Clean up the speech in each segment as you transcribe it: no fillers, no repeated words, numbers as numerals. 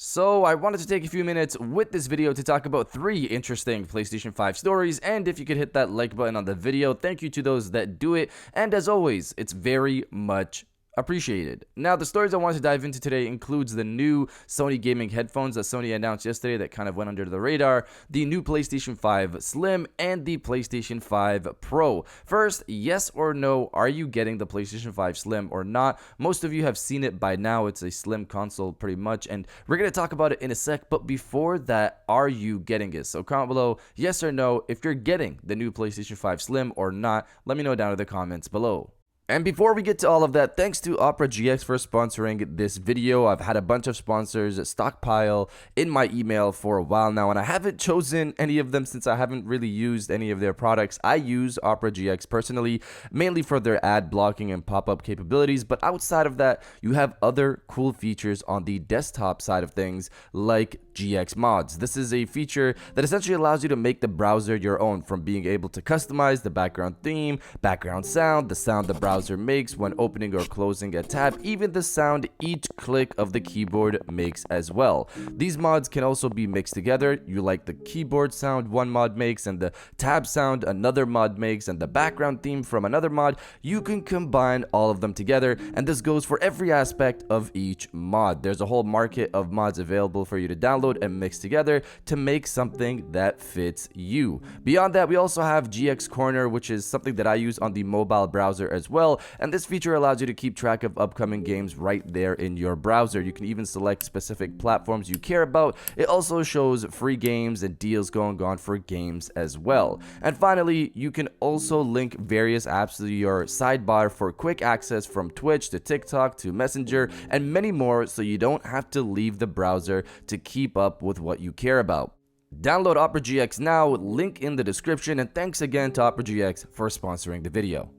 So I wanted to take a few minutes with this video to talk about 3 interesting PlayStation 5 stories, and if you could hit that like button on the video, thank you to those that do it, and as always, it's very much appreciated. Now, the stories I want to dive into today includes the new Sony gaming headphones that Sony announced yesterday that kind of went under the radar, the new PlayStation 5 Slim, and the PlayStation 5 Pro. First, yes or no, are you getting the PlayStation 5 Slim or not? Most of you have seen it by now. It's a slim console pretty much, and we're going to talk about it in a sec, but before that, are you getting it? So comment below, yes or no, if you're getting the new PlayStation 5 Slim or not. Let me know down in the comments below. And before we get to all of that, thanks to Opera GX for sponsoring this video. I've had a bunch of sponsors stockpile in my email for a while now, and I haven't chosen any of them since I haven't really used any of their products. I use Opera GX personally, mainly for their ad blocking and pop-up capabilities, but outside of that, you have other cool features on the desktop side of things, like GX Mods. This is a feature that essentially allows you to make the browser your own, from being able to customize the background theme, background sound, the sound the browser makes when opening or closing a tab, even the sound each click of the keyboard makes as well. These mods can also be mixed together. You like the keyboard sound one mod makes, and the tab sound another mod makes, and the background theme from another mod. You can combine all of them together, and this goes for every aspect of each mod. There's a whole market of mods available for you to download and mix together to make something that fits you. Beyond that, we also have GX Corner, which is something that I use on the mobile browser as well. And this feature allows you to keep track of upcoming games right there in your browser. You can even select specific platforms you care about. It also shows free games and deals going on for games as well. And finally, you can also link various apps to your sidebar for quick access, from Twitch to TikTok to Messenger and many more, so you don't have to leave the browser to keep up with what you care about. Download Opera GX now, link in the description, and thanks again to Opera GX for sponsoring the video.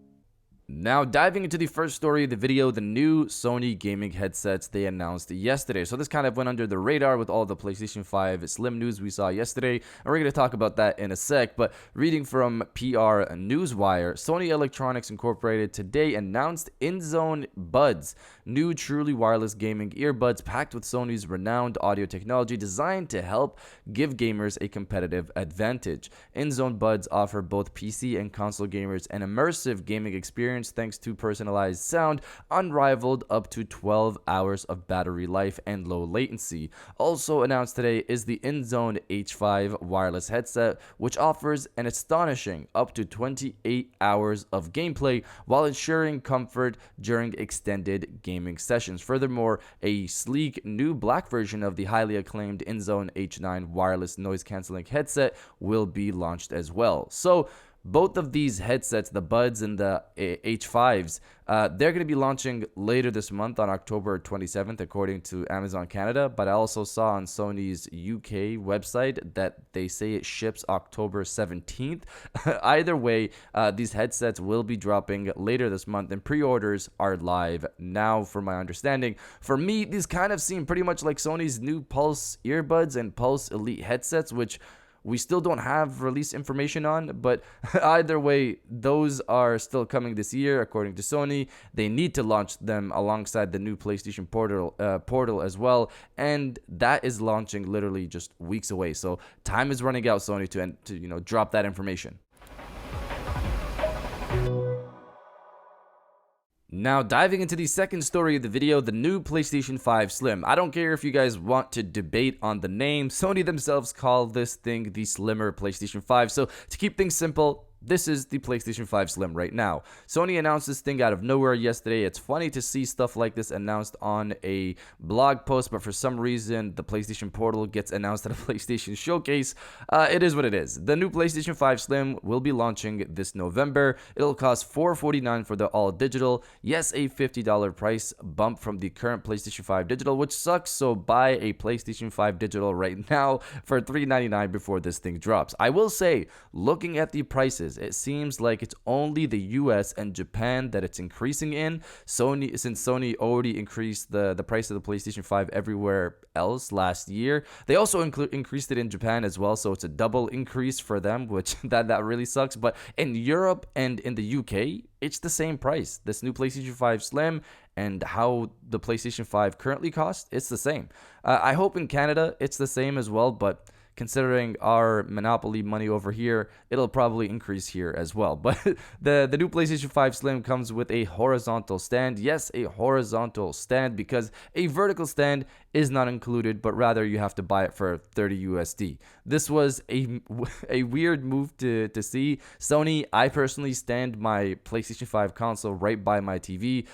Now, diving into the first story of the video, the new Sony gaming headsets they announced yesterday. So this kind of went under the radar with all the PlayStation 5 Slim news we saw yesterday, and we're going to talk about that in a sec. But reading from PR Newswire, Sony Electronics Incorporated today announced Inzone Buds, new truly wireless gaming earbuds packed with Sony's renowned audio technology designed to help give gamers a competitive advantage. Inzone Buds offer both PC and console gamers an immersive gaming experience thanks to personalized sound, unrivaled up to 12 hours of battery life, and low latency. Also announced today is the Inzone H5 wireless headset, which offers an astonishing up to 28 hours of gameplay while ensuring comfort during extended gaming sessions. Furthermore, a sleek new black version of the highly acclaimed Inzone H9 wireless noise cancelling headset will be launched as well. So both of these headsets, the Buds and the H5s, they're going to be launching later this month on October 27th, according to Amazon Canada. But I also saw on Sony's UK website that they say it ships October 17th. Either way, these headsets will be dropping later this month, and pre-orders are live now, from my understanding. For me, these kind of seem pretty much like Sony's new Pulse earbuds and Pulse Elite headsets, which we still don't have release information on, but either way, those are still coming this year, according to Sony. They need to launch them alongside the new PlayStation Portal as well, and that is launching literally just weeks away. So time is running out, Sony, to drop that information. Now, diving into the second story of the video, the new PlayStation 5 Slim. I don't care if you guys want to debate on the name. Sony themselves call this thing the slimmer PlayStation 5. So to keep things simple, this is the PlayStation 5 Slim right now. Sony announced this thing out of nowhere yesterday. It's funny to see stuff like this announced on a blog post, but for some reason, the PlayStation Portal gets announced at a PlayStation Showcase. It is what it is. The new PlayStation 5 Slim will be launching this November. It'll cost $449 for the all-digital. Yes, a $50 price bump from the current PlayStation 5 Digital, which sucks, so buy a PlayStation 5 Digital right now for $399 before this thing drops. I will say, looking at the prices, prices. It seems like it's only the US and Japan that it's increasing in. Since Sony already increased the price of the PlayStation 5 everywhere else last year, they also increased it in Japan as well, so it's a double increase for them, which that really sucks. But in Europe and in the UK, it's the same price. This new PlayStation 5 Slim and how the PlayStation 5 currently costs, it's the same. I hope in Canada it's the same as well, but considering our monopoly money over here, it'll probably increase here as well. But the new PlayStation 5 Slim comes with a horizontal stand. Yes, a horizontal stand, because a vertical stand is not included, but rather you have to buy it for 30 USD. This was a weird move to see. Sony, I personally stand my PlayStation 5 console right by my TV.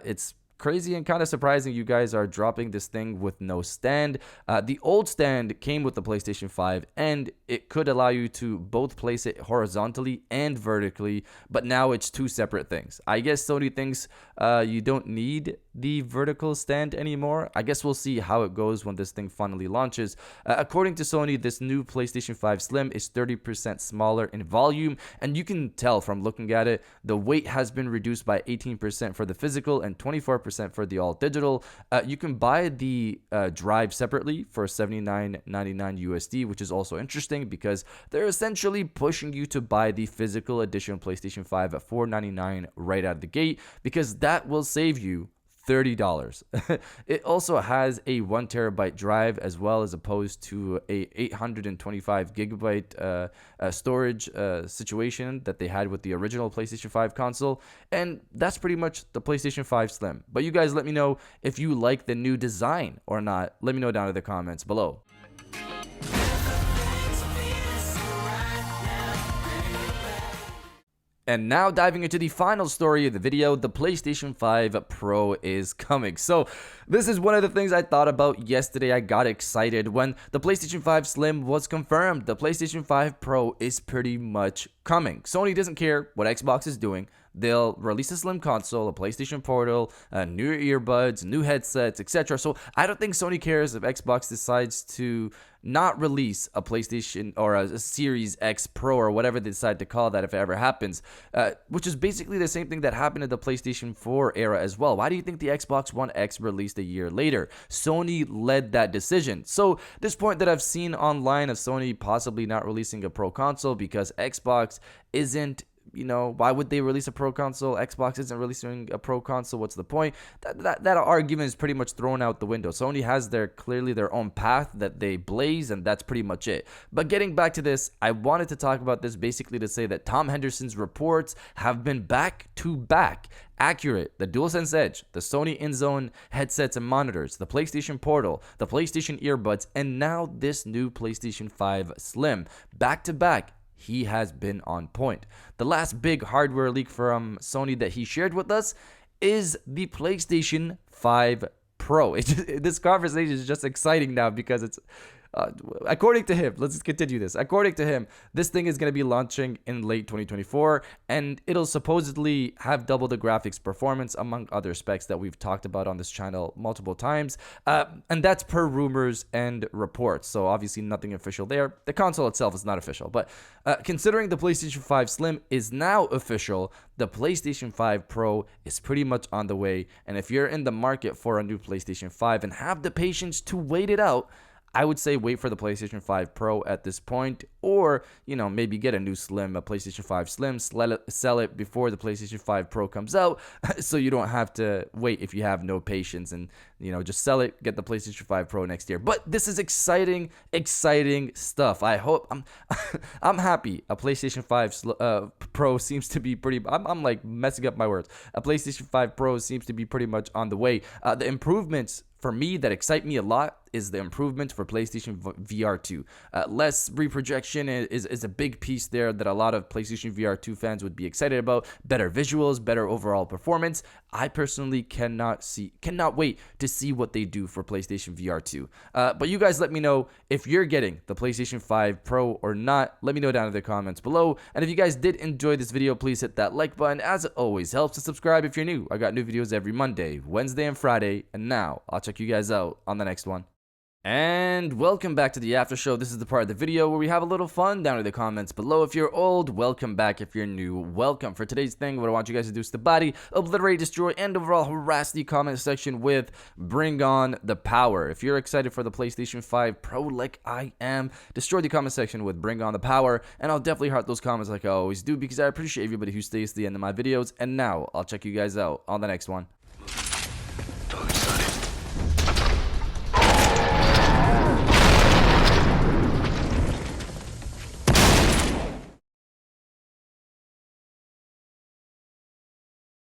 It's crazy and kind of surprising you guys are dropping this thing with no stand. The old stand came with the PlayStation 5 and it could allow you to both place it horizontally and vertically, but now it's two separate things. I guess Sony thinks you don't need the vertical stand anymore. I guess we'll see how it goes when this thing finally launches. According to Sony, this new PlayStation 5 Slim is 30% smaller in volume, and you can tell from looking at it, the weight has been reduced by 18% for the physical and 24% for the all digital. You can buy the drive separately for $79.99 USD, which is also interesting because they're essentially pushing you to buy the physical edition PlayStation 5 at $499 right out of the gate, because that will save you $30. It also has a 1 terabyte drive as well, as opposed to a 825 gigabyte storage situation that they had with the original PlayStation 5 console. And that's pretty much the PlayStation 5 Slim. But you guys let me know if you like the new design or not. Let me know down in the comments below. And now diving into the final story of the video, the PlayStation 5 Pro is coming. So this is one of the things I thought about yesterday. I got excited when the PlayStation 5 Slim was confirmed. The PlayStation 5 Pro is pretty much coming. Sony doesn't care what Xbox is doing. They'll release a Slim console, a PlayStation Portal, new earbuds, new headsets, etc. So I don't think Sony cares if Xbox decides to not release a PlayStation or a Series X Pro or whatever they decide to call that if it ever happens, which is basically the same thing that happened in the PlayStation 4 era as well. Why do you think the Xbox One X released a year later? Sony led that decision. So this point that I've seen online of Sony possibly not releasing a Pro console because Xbox isn't, why would they release a Pro console? Xbox isn't releasing a Pro console. What's the point? That argument is pretty much thrown out the window. Sony has clearly their own path that they blaze, and that's pretty much it. But getting back to this, I wanted to talk about this basically to say that Tom Henderson's reports have been back to back accurate. The DualSense Edge, the Sony Inzone headsets and monitors, the PlayStation Portal, the PlayStation Earbuds, and now this new PlayStation 5 Slim. Back to back, he has been on point. The last big hardware leak from Sony that he shared with us is the PlayStation 5 Pro. This conversation is just exciting now because it's according to him, let's continue this. According to him, this thing is going to be launching in late 2024, and it'll supposedly have double the graphics performance, among other specs that we've talked about on this channel multiple times. And that's per rumors and reports. So obviously nothing official there. The console itself is not official, but considering the PlayStation 5 Slim is now official, the PlayStation 5 Pro is pretty much on the way. And if you're in the market for a new PlayStation 5 and have the patience to wait it out, I would say wait for the PlayStation 5 Pro at this point, or, maybe get a new Slim, a PlayStation 5 Slim, sell it before the PlayStation 5 Pro comes out, so you don't have to wait if you have no patience, and, just sell it, get the PlayStation 5 Pro next year. But this is exciting stuff. I hope, I'm happy. A PlayStation 5 Pro seems to be pretty, I'm like messing up my words. A PlayStation 5 Pro seems to be pretty much on the way. The improvements for me that excite me a lot is the improvement for PlayStation VR 2. Less reprojection is a big piece there that a lot of PlayStation VR 2 fans would be excited about. Better visuals, better overall performance. I personally cannot wait to see what they do for PlayStation VR 2. But you guys let me know if you're getting the PlayStation 5 Pro or not. Let me know down in the comments below. And if you guys did enjoy this video, please hit that like button, as it always helps, to subscribe if you're new. I got new videos every Monday, Wednesday, and Friday. And now I'll check you guys out on the next one. And welcome back to the after show. This is the part of the video where we have a little fun down in the comments below. If you're old, welcome back. If you're new, welcome. For today's thing, what I want you guys to do is to body, obliterate, destroy, and overall harass the comment section with Bring On the Power. If you're excited for the PlayStation 5 Pro like I am, destroy the comment section with Bring On the Power, and I'll definitely heart those comments like I always do because I appreciate everybody who stays to the end of my videos. And now, I'll check you guys out on the next one.